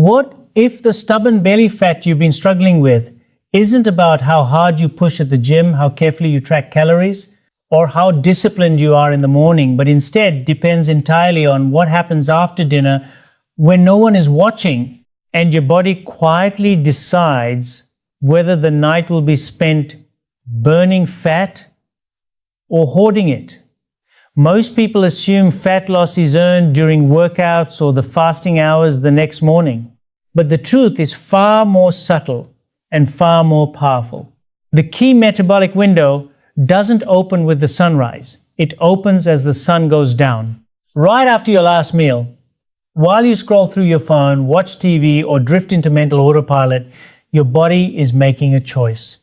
What if the stubborn belly fat you've been struggling with isn't about how hard you push at the gym, how carefully you track calories, or how disciplined you are in the morning, but instead depends entirely on what happens after dinner when no one is watching and your body quietly decides whether the night will be spent burning fat or hoarding it? Most people assume fat loss is earned during workouts or the fasting hours the next morning. But the truth is far more subtle and far more powerful. The key metabolic window doesn't open with the sunrise. It opens as the sun goes down. Right after your last meal, while you scroll through your phone, watch TV, or drift into mental autopilot, your body is making a choice.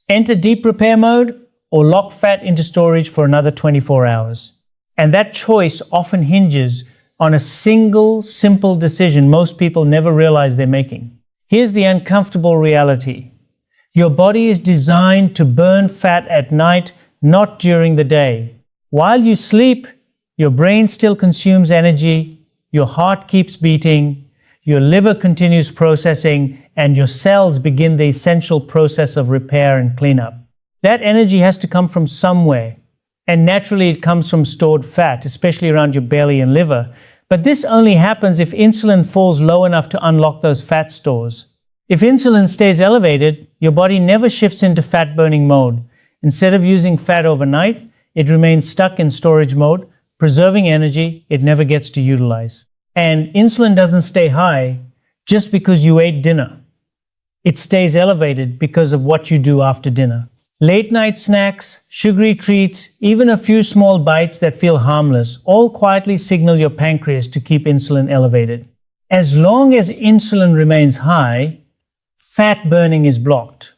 Enter deep repair mode or lock fat into storage for another 24 hours. And that choice often hinges on a single, simple decision most people never realize they're making. Here's the uncomfortable reality. Your body is designed to burn fat at night, not during the day. While you sleep, your brain still consumes energy, your heart keeps beating, your liver continues processing, and your cells begin the essential process of repair and cleanup. That energy has to come from somewhere, and naturally it comes from stored fat, especially around your belly and liver. But this only happens if insulin falls low enough to unlock those fat stores. If insulin stays elevated, your body never shifts into fat-burning mode. Instead of using fat overnight, it remains stuck in storage mode, preserving energy it never gets to utilize. And insulin doesn't stay high just because you ate dinner. It stays elevated because of what you do after dinner. Late night snacks, sugary treats, even a few small bites that feel harmless, all quietly signal your pancreas to keep insulin elevated. As long as insulin remains high, fat burning is blocked.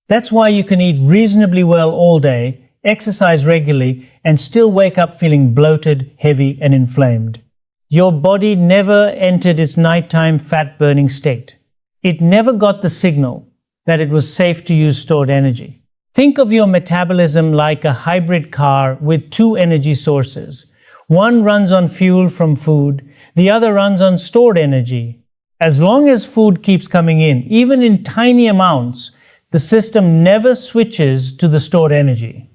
That's why you can eat reasonably well all day, exercise regularly, and still wake up feeling bloated, heavy, and inflamed. Your body never entered its nighttime fat-burning state. It never got the signal that it was safe to use stored energy. Think of your metabolism like a hybrid car with two energy sources. One runs on fuel from food, the other runs on stored energy. As long as food keeps coming in, even in tiny amounts, the system never switches to the stored energy.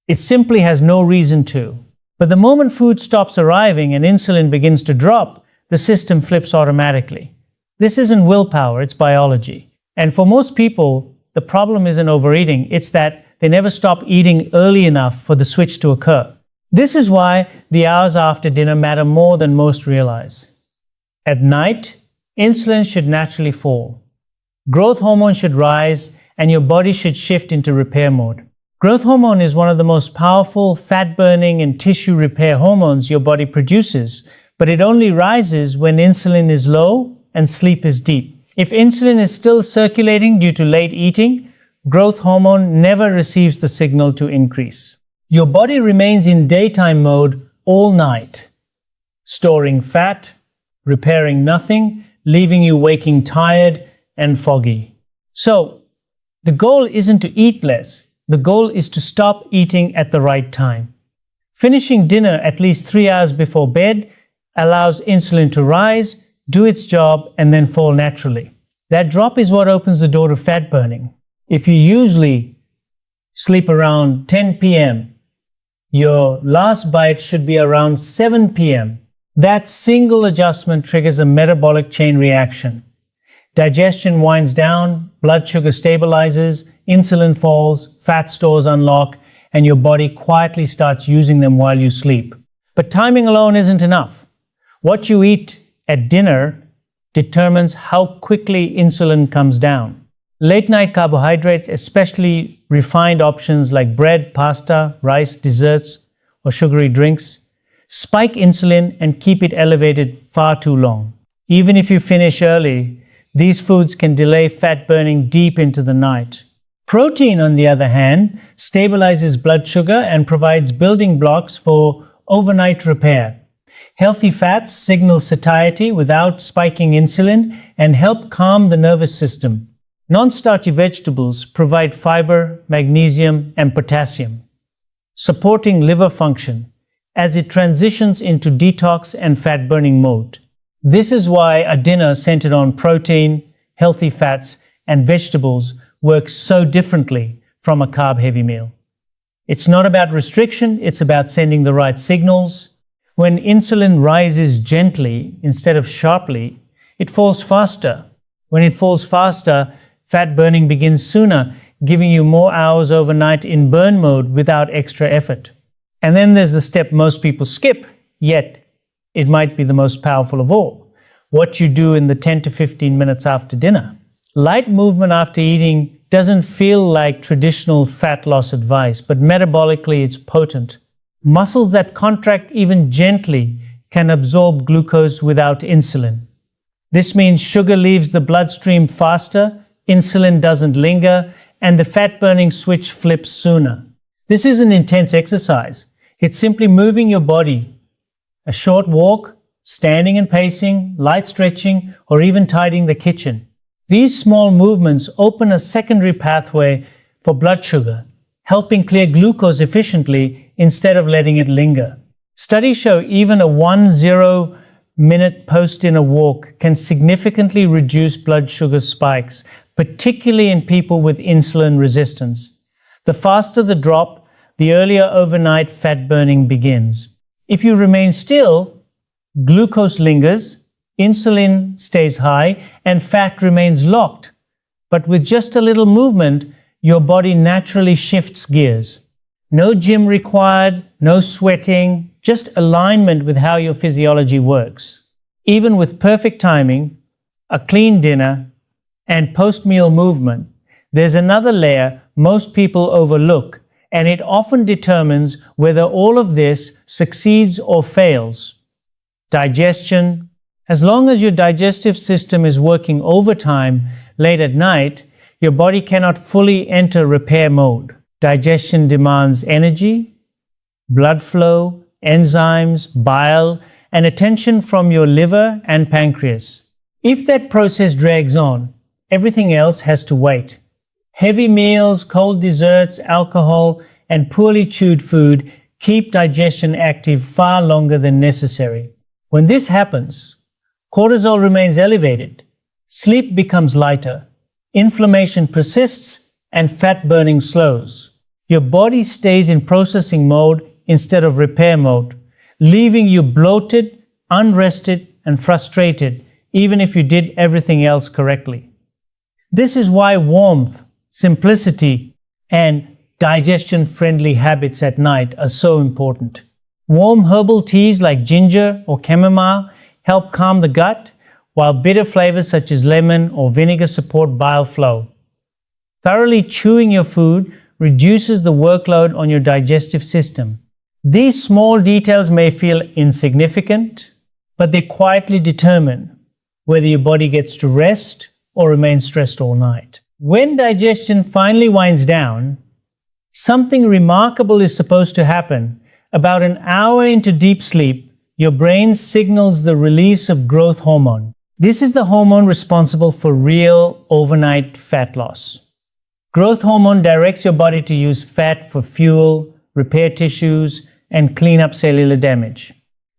It simply has no reason to. But the moment food stops arriving and insulin begins to drop, the system flips automatically. This isn't willpower, it's biology. And for most people, the problem isn't overeating, it's that they never stop eating early enough for the switch to occur. This is why the hours after dinner matter more than most realize. At night, insulin should naturally fall. Growth hormone should rise, and your body should shift into repair mode. Growth hormone is one of the most powerful fat-burning and tissue repair hormones your body produces, but it only rises when insulin is low and sleep is deep. If insulin is still circulating due to late eating, growth hormone never receives the signal to increase. Your body remains in daytime mode all night, storing fat, repairing nothing, leaving you waking tired and foggy. So, the goal isn't to eat less. The goal is to stop eating at the right time. Finishing dinner at least 3 hours before bed allows insulin to rise, do its job, and then fall naturally. That drop is what opens the door to fat burning. If you usually sleep around 10 p.m., your last bite should be around 7 p.m. That single adjustment triggers a metabolic chain reaction. Digestion winds down, blood sugar stabilizes, insulin falls, fat stores unlock, and your body quietly starts using them while you sleep. But timing alone isn't enough. What you eat at dinner determines how quickly insulin comes down. Late night carbohydrates, especially refined options like bread, pasta, rice, desserts, or sugary drinks, spike insulin and keep it elevated far too long. Even if you finish early, these foods can delay fat burning deep into the night. Protein, on the other hand, stabilizes blood sugar and provides building blocks for overnight repair. Healthy fats signal satiety without spiking insulin and help calm the nervous system. Non-starchy vegetables provide fiber, magnesium, and potassium, supporting liver function as it transitions into detox and fat-burning mode. This is why a dinner centered on protein, healthy fats, and vegetables works so differently from a carb-heavy meal. It's not about restriction, it's about sending the right signals. When insulin rises gently instead of sharply, it falls faster. When it falls faster, fat burning begins sooner, giving you more hours overnight in burn mode without extra effort. And then there's the step most people skip, yet it might be the most powerful of all: what you do in the 10 to 15 minutes after dinner. Light movement after eating doesn't feel like traditional fat loss advice, but metabolically it's potent. Muscles that contract even gently can absorb glucose without insulin. This means sugar leaves the bloodstream faster, insulin doesn't linger, and the fat-burning switch flips sooner. This isn't intense exercise. It's simply moving your body. A short walk, standing and pacing, light stretching, or even tidying the kitchen. These small movements open a secondary pathway for blood sugar, helping clear glucose efficiently instead of letting it linger. Studies show even a 10-minute post-dinner walk can significantly reduce blood sugar spikes, particularly in people with insulin resistance. The faster the drop, the earlier overnight fat burning begins. If you remain still, glucose lingers, insulin stays high, and fat remains locked. But with just a little movement, your body naturally shifts gears. No gym required, no sweating, just alignment with how your physiology works. Even with perfect timing, a clean dinner, and post-meal movement, there's another layer most people overlook, and it often determines whether all of this succeeds or fails. Digestion. As long as your digestive system is working overtime late at night, your body cannot fully enter repair mode. Digestion demands energy, blood flow, enzymes, bile, and attention from your liver and pancreas. If that process drags on, everything else has to wait. Heavy meals, cold desserts, alcohol, and poorly chewed food keep digestion active far longer than necessary. When this happens, cortisol remains elevated, sleep becomes lighter, inflammation persists, and fat burning slows. Your body stays in processing mode instead of repair mode, leaving you bloated, unrested, and frustrated, even if you did everything else correctly. This is why warmth, simplicity, and digestion-friendly habits at night are so important. Warm herbal teas like ginger or chamomile help calm the gut, while bitter flavors such as lemon or vinegar support bile flow. Thoroughly chewing your food reduces the workload on your digestive system. These small details may feel insignificant, but they quietly determine whether your body gets to rest or remain stressed all night. When digestion finally winds down, something remarkable is supposed to happen. About an hour into deep sleep, your brain signals the release of growth hormone. This is the hormone responsible for real overnight fat loss. Growth hormone directs your body to use fat for fuel, repair tissues, and clean up cellular damage.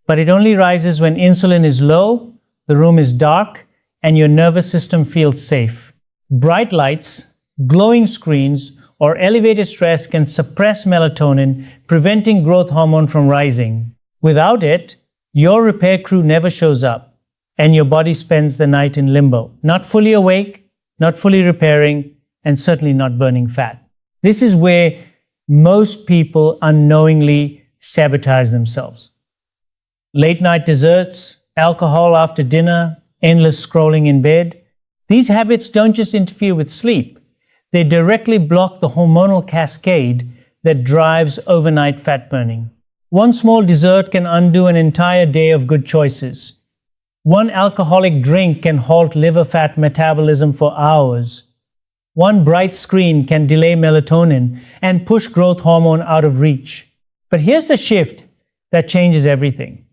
But it only rises when insulin is low, the room is dark, and your nervous system feels safe. Bright lights, glowing screens, or elevated stress can suppress melatonin, preventing growth hormone from rising. Without it, your repair crew never shows up, and your body spends the night in limbo, not fully awake, not fully repairing, and certainly not burning fat. This is where most people unknowingly sabotage themselves. Late night desserts, alcohol after dinner, endless scrolling in bed. These habits don't just interfere with sleep. They directly block the hormonal cascade that drives overnight fat burning. One small dessert can undo an entire day of good choices. One alcoholic drink can halt liver fat metabolism for hours. One bright screen can delay melatonin and push growth hormone out of reach. But here's the shift that changes everything.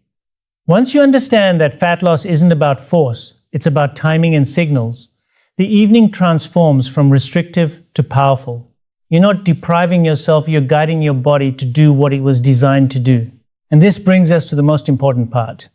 Once you understand that fat loss isn't about force, it's about timing and signals, the evening transforms from restrictive to powerful. You're not depriving yourself, you're guiding your body to do what it was designed to do. And this brings us to the most important part.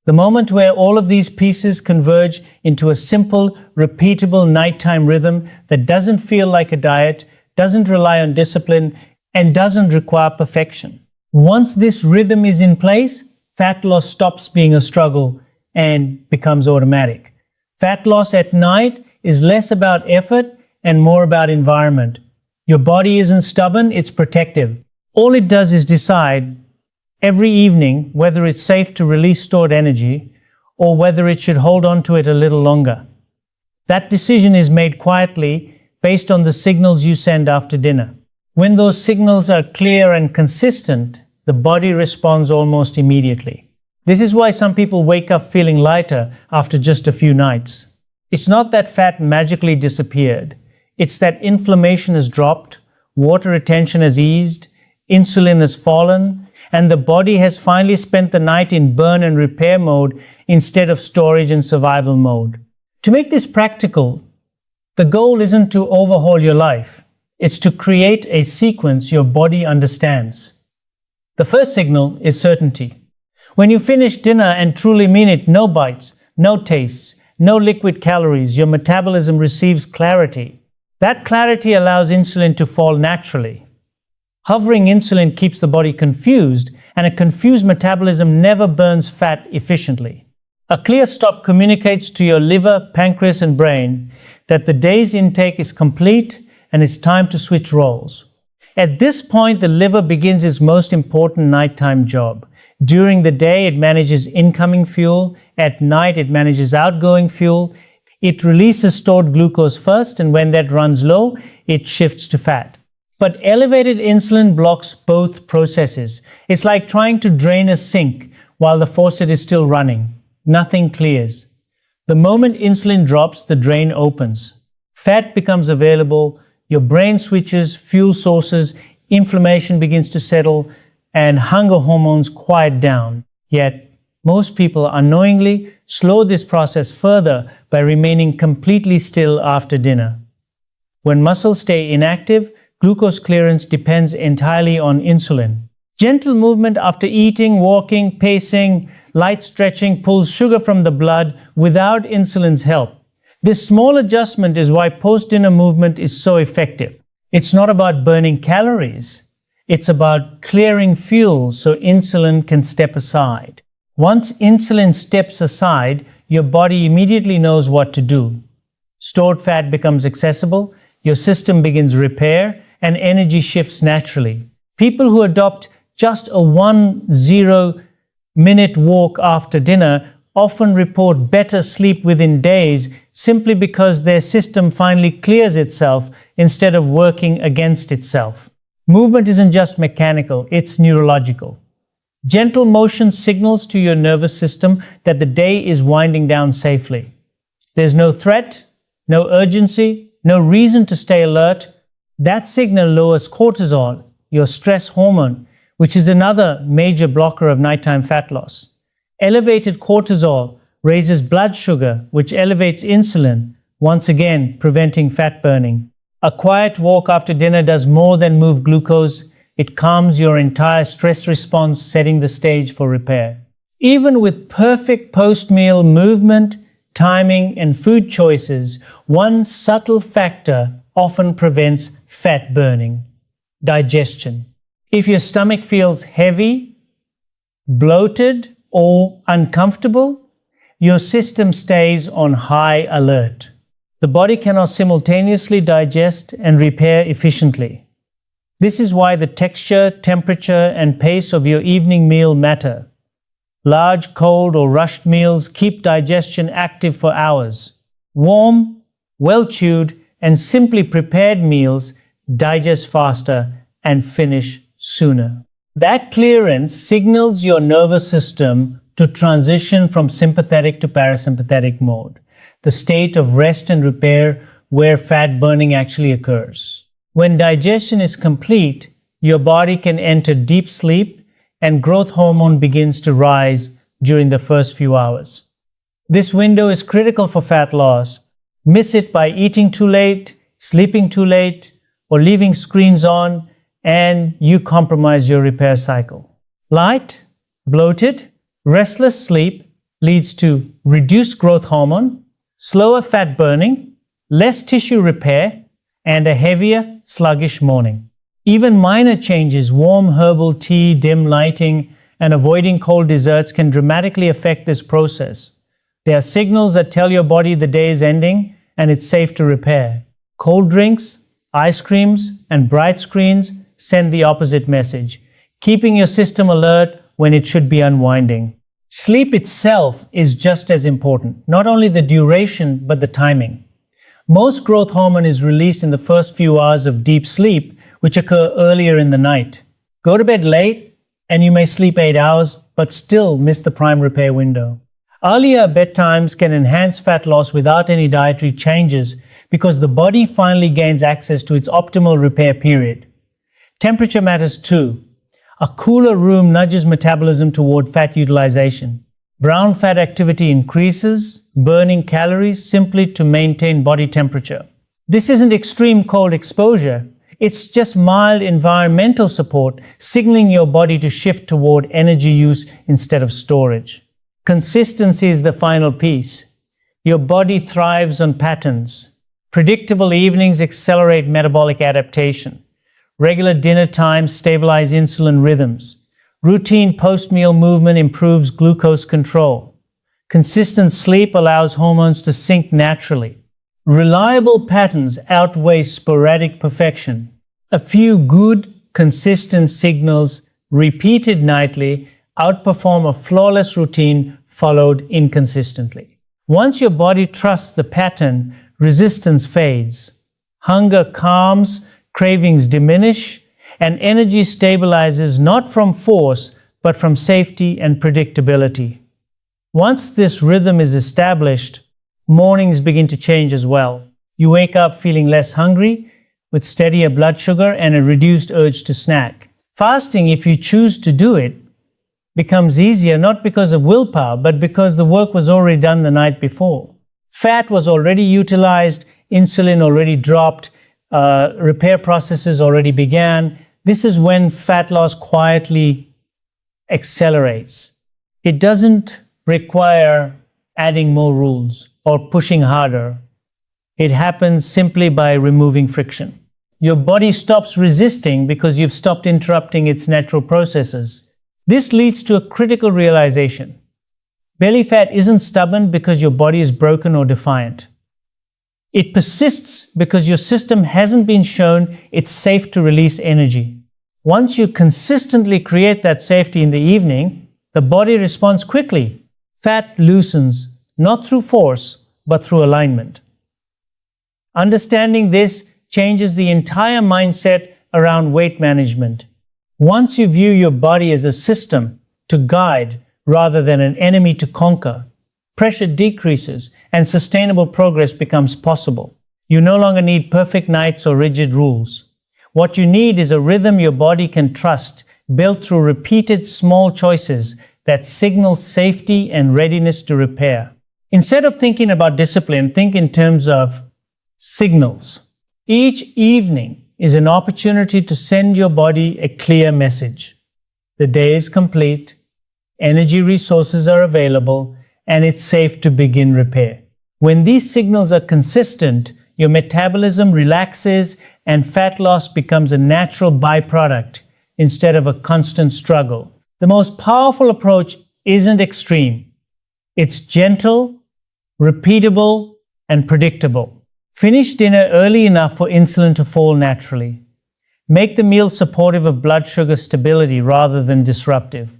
The moment where all of these pieces converge into a simple, repeatable nighttime rhythm that doesn't feel like a diet, doesn't rely on discipline, and doesn't require perfection. Once this rhythm is in place, fat loss stops being a struggle and becomes automatic. Fat loss at night is less about effort and more about environment. Your body isn't stubborn, it's protective. All it does is decide every evening whether it's safe to release stored energy or whether it should hold on to it a little longer. That decision is made quietly based on the signals you send after dinner. When those signals are clear and consistent, the body responds almost immediately. This is why some people wake up feeling lighter after just a few nights. It's not that fat magically disappeared. It's that inflammation has dropped, water retention has eased, insulin has fallen, and the body has finally spent the night in burn and repair mode instead of storage and survival mode. To make this practical, the goal isn't to overhaul your life. It's to create a sequence your body understands. The first signal is certainty. When you finish dinner and truly mean it, no bites, no tastes, no liquid calories, your metabolism receives clarity. That clarity allows insulin to fall naturally. Hovering insulin keeps the body confused, and a confused metabolism never burns fat efficiently. A clear stop communicates to your liver, pancreas, and brain that the day's intake is complete and it's time to switch roles. At this point, the liver begins its most important nighttime job. During the day, it manages incoming fuel. At night, it manages outgoing fuel. It releases stored glucose first, and when that runs low, it shifts to fat. But elevated insulin blocks both processes. It's like trying to drain a sink while the faucet is still running. Nothing clears. The moment insulin drops, the drain opens. Fat becomes available, your brain switches fuel sources, inflammation begins to settle, and hunger hormones quiet down. Yet, most people unknowingly slow this process further by remaining completely still after dinner. When muscles stay inactive, glucose clearance depends entirely on insulin. Gentle movement after eating, walking, pacing, light stretching pulls sugar from the blood without insulin's help. This small adjustment is why post-dinner movement is so effective. It's not about burning calories. It's about clearing fuel so insulin can step aside. Once insulin steps aside, your body immediately knows what to do. Stored fat becomes accessible, your system begins repair, and energy shifts naturally. People who adopt just a 1-0-minute walk after dinner often report better sleep within days simply because their system finally clears itself instead of working against itself. Movement isn't just mechanical, it's neurological. Gentle motion signals to your nervous system that the day is winding down safely. There's no threat, no urgency, no reason to stay alert. That signal lowers cortisol, your stress hormone, which is another major blocker of nighttime fat loss. Elevated cortisol raises blood sugar, which elevates insulin, once again preventing fat burning. A quiet walk after dinner does more than move glucose. It calms your entire stress response, setting the stage for repair. Even with perfect post-meal movement, timing, and food choices, one subtle factor often prevents fat burning: digestion. If your stomach feels heavy, bloated, or uncomfortable, your system stays on high alert. The body cannot simultaneously digest and repair efficiently. This is why the texture, temperature, and pace of your evening meal matter. Large, cold, or rushed meals keep digestion active for hours. Warm, well-chewed, and simply prepared meals digest faster and finish sooner. That clearance signals your nervous system to transition from sympathetic to parasympathetic mode, the state of rest and repair where fat burning actually occurs. When digestion is complete, your body can enter deep sleep and growth hormone begins to rise during the first few hours. This window is critical for fat loss. Miss it by eating too late, sleeping too late, or leaving screens on, and you compromise your repair cycle. Light, bloated, restless sleep leads to reduced growth hormone, slower fat burning, less tissue repair, and a heavier, sluggish morning. Even minor changes, warm herbal tea, dim lighting, and avoiding cold desserts can dramatically affect this process. There are signals that tell your body the day is ending and it's safe to repair. Cold drinks, ice creams, and bright screens send the opposite message, keeping your system alert when it should be unwinding. Sleep itself is just as important, not only the duration, but the timing. Most growth hormone is released in the first few hours of deep sleep, which occur earlier in the night. Go to bed late, and you may sleep 8 hours, but still miss the prime repair window. Earlier bedtimes can enhance fat loss without any dietary changes because the body finally gains access to its optimal repair period. Temperature matters too. A cooler room nudges metabolism toward fat utilization. Brown fat activity increases, burning calories simply to maintain body temperature. This isn't extreme cold exposure. It's just mild environmental support, signaling your body to shift toward energy use instead of storage. Consistency is the final piece. Your body thrives on patterns. Predictable evenings accelerate metabolic adaptation. Regular dinner times stabilize insulin rhythms. Routine post-meal movement improves glucose control. Consistent sleep allows hormones to sync naturally. Reliable patterns outweigh sporadic perfection. A few good, consistent signals repeated nightly outperform a flawless routine followed inconsistently. Once your body trusts the pattern, resistance fades. Hunger calms, cravings diminish, and energy stabilizes not from force, but from safety and predictability. Once this rhythm is established, mornings begin to change as well. You wake up feeling less hungry, with steadier blood sugar and a reduced urge to snack. Fasting, if you choose to do it, becomes easier not because of willpower, but because the work was already done the night before. Fat was already utilized, insulin already dropped, repair processes already began. This is when fat loss quietly accelerates. It doesn't require adding more rules or pushing harder. It happens simply by removing friction. Your body stops resisting because you've stopped interrupting its natural processes. This leads to a critical realization. Belly fat isn't stubborn because your body is broken or defiant. It persists because your system hasn't been shown it's safe to release energy. Once you consistently create that safety in the evening, the body responds quickly. Fat loosens, not through force, but through alignment. Understanding this changes the entire mindset around weight management. Once you view your body as a system to guide rather than an enemy to conquer, pressure decreases and sustainable progress becomes possible. You no longer need perfect nights or rigid rules. What you need is a rhythm your body can trust, built through repeated small choices that signal safety and readiness to repair. Instead of thinking about discipline, think in terms of signals. Each evening is an opportunity to send your body a clear message. The day is complete, energy resources are available, and it's safe to begin repair. When these signals are consistent, your metabolism relaxes and fat loss becomes a natural byproduct instead of a constant struggle. The most powerful approach isn't extreme. It's gentle, repeatable, and predictable. Finish dinner early enough for insulin to fall naturally. Make the meal supportive of blood sugar stability rather than disruptive.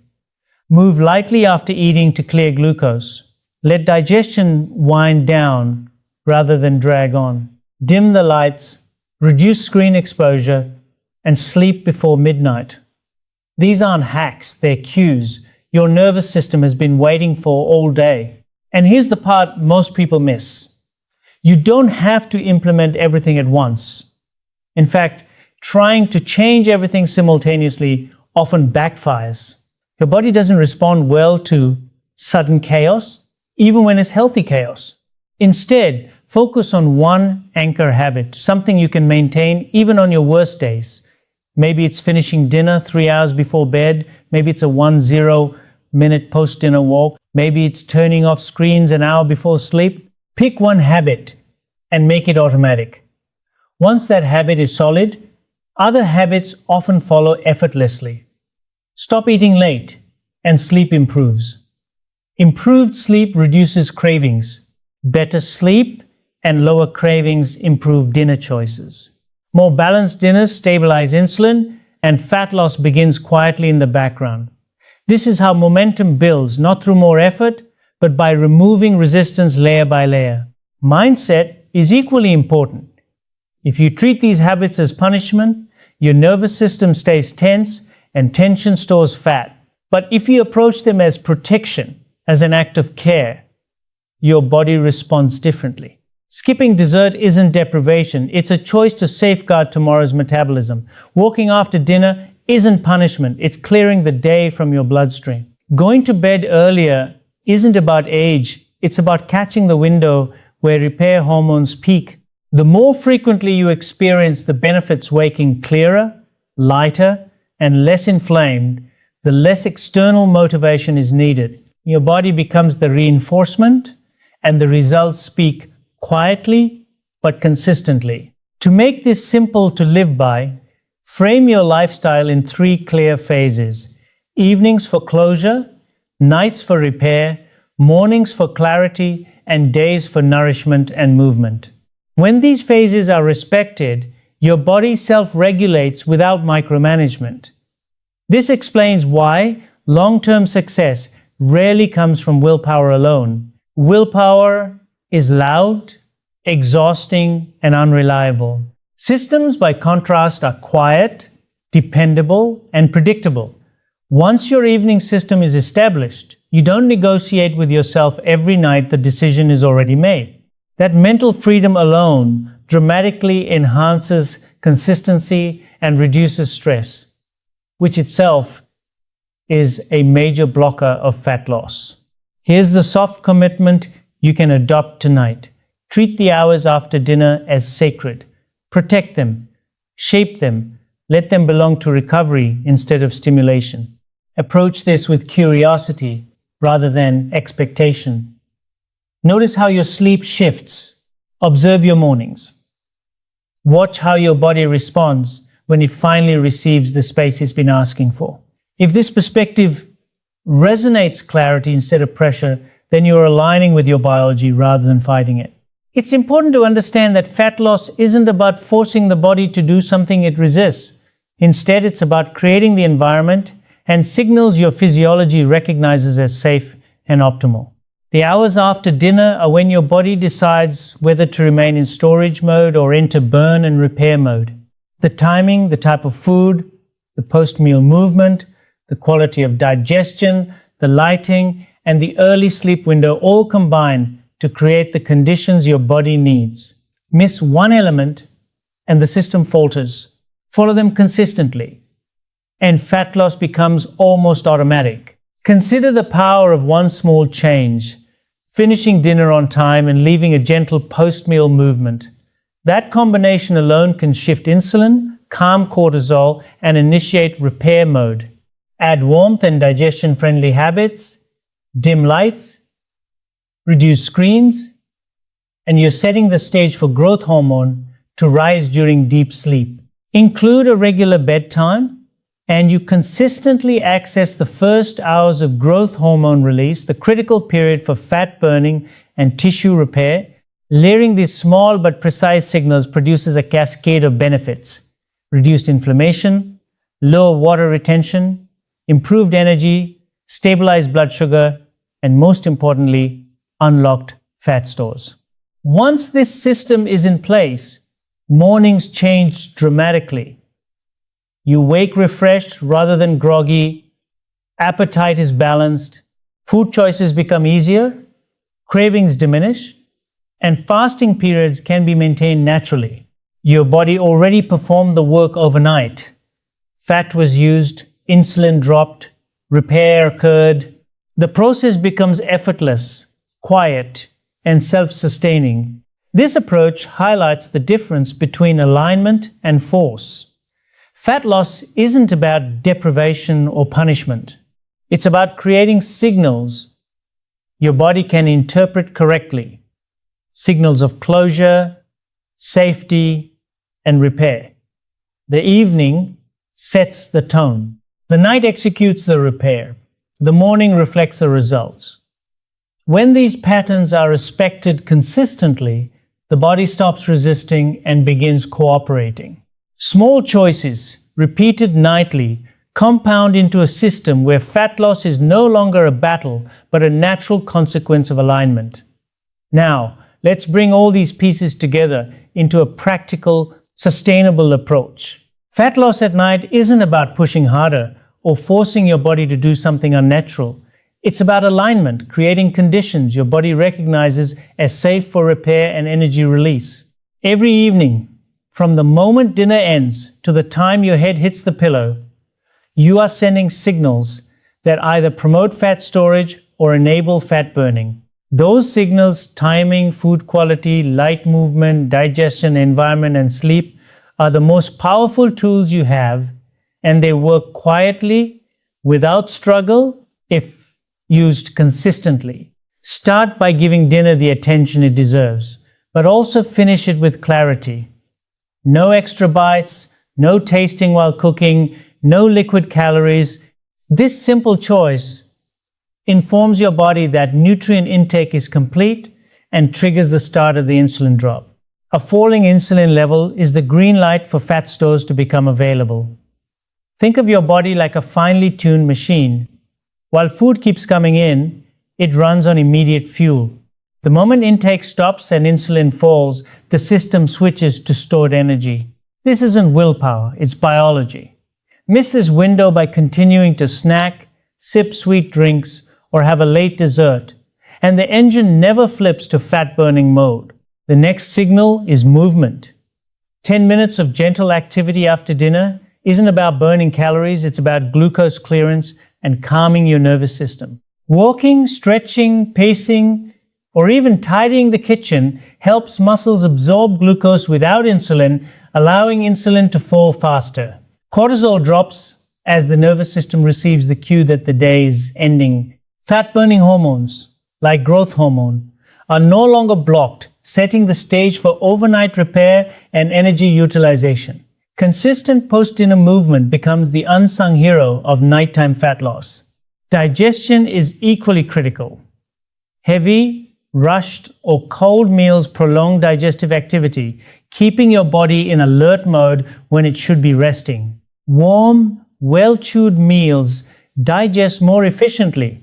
Move lightly after eating to clear glucose. Let digestion wind down rather than drag on. Dim the lights, reduce screen exposure, and sleep before midnight. These aren't hacks, they're cues your nervous system has been waiting for all day. And here's the part most people miss. You don't have to implement everything at once. In fact, trying to change everything simultaneously often backfires. Your body doesn't respond well to sudden chaos, even when it's healthy chaos. Instead, focus on one anchor habit, something you can maintain even on your worst days. Maybe it's finishing dinner 3 hours before bed. Maybe it's a 10-minute post-dinner walk. Maybe it's turning off screens an hour before sleep. Pick one habit and make it automatic. Once that habit is solid, other habits often follow effortlessly. Stop eating late and sleep improves. Improved sleep reduces cravings. Better sleep and lower cravings improve dinner choices. More balanced dinners stabilize insulin, and fat loss begins quietly in the background. This is how momentum builds, not through more effort, but by removing resistance layer by layer. Mindset is equally important. If you treat these habits as punishment, your nervous system stays tense and tension stores fat. But if you approach them as protection, as an act of care, your body responds differently. Skipping dessert isn't deprivation, it's a choice to safeguard tomorrow's metabolism. Walking after dinner isn't punishment, it's clearing the day from your bloodstream. Going to bed earlier isn't about age, it's about catching the window where repair hormones peak. The more frequently you experience the benefits waking clearer, lighter, and less inflamed, the less external motivation is needed. Your body becomes the reinforcement, and the results speak quietly but consistently. To make this simple to live by, frame your lifestyle in 3 clear phases: evenings for closure, nights for repair, mornings for clarity, and days for nourishment and movement. When these phases are respected, your body self-regulates without micromanagement. This explains why long-term success rarely comes from willpower alone. Willpower is loud, exhausting, and unreliable. Systems, by contrast, are quiet, dependable, and predictable. Once your evening system is established, you don't negotiate with yourself every night, the decision is already made. That mental freedom alone dramatically enhances consistency and reduces stress, which itself is a major blocker of fat loss. Here's the soft commitment you can adopt tonight. Treat the hours after dinner as sacred. Protect them, shape them, let them belong to recovery instead of stimulation. Approach this with curiosity rather than expectation. Notice how your sleep shifts. Observe your mornings. Watch how your body responds when it finally receives the space it's been asking for. If this perspective resonates clarity instead of pressure, then you're aligning with your biology rather than fighting it. It's important to understand that fat loss isn't about forcing the body to do something it resists. Instead, it's about creating the environment and signals your physiology recognizes as safe and optimal. The hours after dinner are when your body decides whether to remain in storage mode or enter burn and repair mode. The timing, the type of food, the post-meal movement, the quality of digestion, the lighting, and the early sleep window all combine to create the conditions your body needs. Miss one element and the system falters. Follow them consistently, and fat loss becomes almost automatic. Consider the power of one small change: finishing dinner on time and leaving a gentle post-meal movement. That combination alone can shift insulin, calm cortisol, and initiate repair mode. Add warmth and digestion-friendly habits, dim lights, reduce screens, and you're setting the stage for growth hormone to rise during deep sleep. Include a regular bedtime, and you consistently access the first hours of growth hormone release, the critical period for fat burning and tissue repair. Layering these small but precise signals produces a cascade of benefits: reduced inflammation, lower water retention, improved energy, stabilized blood sugar, and most importantly, unlocked fat stores. Once this system is in place, mornings change dramatically. You wake refreshed rather than groggy, appetite is balanced, food choices become easier, cravings diminish, and fasting periods can be maintained naturally. Your body already performed the work overnight. Fat was used, insulin dropped, repair occurred. The process becomes effortless, quiet, and self-sustaining. This approach highlights the difference between alignment and force. Fat loss isn't about deprivation or punishment. It's about creating signals your body can interpret correctly. Signals of closure, safety, and repair. The evening sets the tone. The night executes the repair. The morning reflects the results. When these patterns are respected consistently, the body stops resisting and begins cooperating. Small choices, repeated nightly, compound into a system where fat loss is no longer a battle, but a natural consequence of alignment. Now, let's bring all these pieces together into a practical, sustainable approach. Fat loss at night isn't about pushing harder or forcing your body to do something unnatural. It's about alignment, creating conditions your body recognizes as safe for repair and energy release. Every evening, from the moment dinner ends to the time your head hits the pillow, you are sending signals that either promote fat storage or enable fat burning. Those signals, timing, food quality, light movement, digestion, environment, and sleep, are the most powerful tools you have, and they work quietly, without struggle, if used consistently. Start by giving dinner the attention it deserves, but also finish it with clarity. No extra bites, no tasting while cooking, no liquid calories. This simple choice informs your body that nutrient intake is complete and triggers the start of the insulin drop. A falling insulin level is the green light for fat stores to become available. Think of your body like a finely tuned machine. While food keeps coming in, it runs on immediate fuel. The moment intake stops and insulin falls, the system switches to stored energy. This isn't willpower, it's biology. Miss this window by continuing to snack, sip sweet drinks, or have a late dessert, and the engine never flips to fat-burning mode. The next signal is movement. 10 minutes of gentle activity after dinner isn't about burning calories, it's about glucose clearance and calming your nervous system. Walking, stretching, pacing, or even tidying the kitchen helps muscles absorb glucose without insulin, allowing insulin to fall faster. Cortisol drops as the nervous system receives the cue that the day is ending. Fat-burning hormones, like growth hormone, are no longer blocked, setting the stage for overnight repair and energy utilization. Consistent post-dinner movement becomes the unsung hero of nighttime fat loss. Digestion is equally critical. Heavy, rushed, or cold meals prolong digestive activity, keeping your body in alert mode when it should be resting. Warm, well-chewed meals digest more efficiently,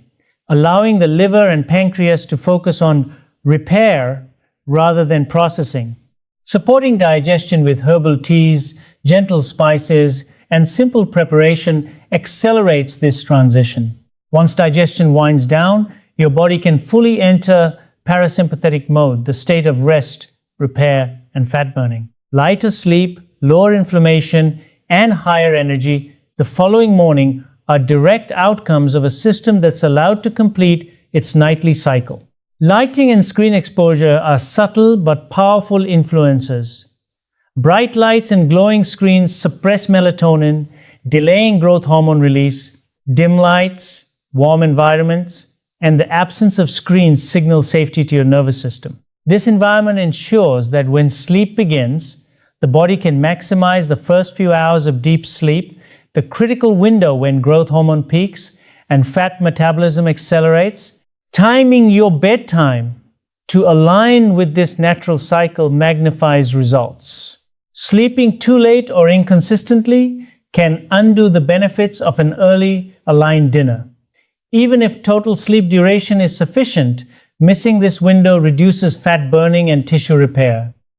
allowing the liver and pancreas to focus on repair rather than processing. Supporting digestion with herbal teas, gentle spices, and simple preparation accelerates this transition. Once digestion winds down, your body can fully enter parasympathetic mode, the state of rest, repair, and fat burning. Lighter sleep, lower inflammation, and higher energy the following morning are direct outcomes of a system that's allowed to complete its nightly cycle. Lighting and screen exposure are subtle but powerful influencers. Bright lights and glowing screens suppress melatonin, delaying growth hormone release. Dim lights, warm environments, and the absence of screens signal safety to your nervous system. This environment ensures that when sleep begins, the body can maximize the first few hours of deep sleep, the critical window when growth hormone peaks and fat metabolism accelerates. Timing your bedtime to align with this natural cycle magnifies results. Sleeping too late or inconsistently can undo the benefits of an early, aligned dinner. Even if total sleep duration is sufficient, missing this window reduces fat burning and tissue repair.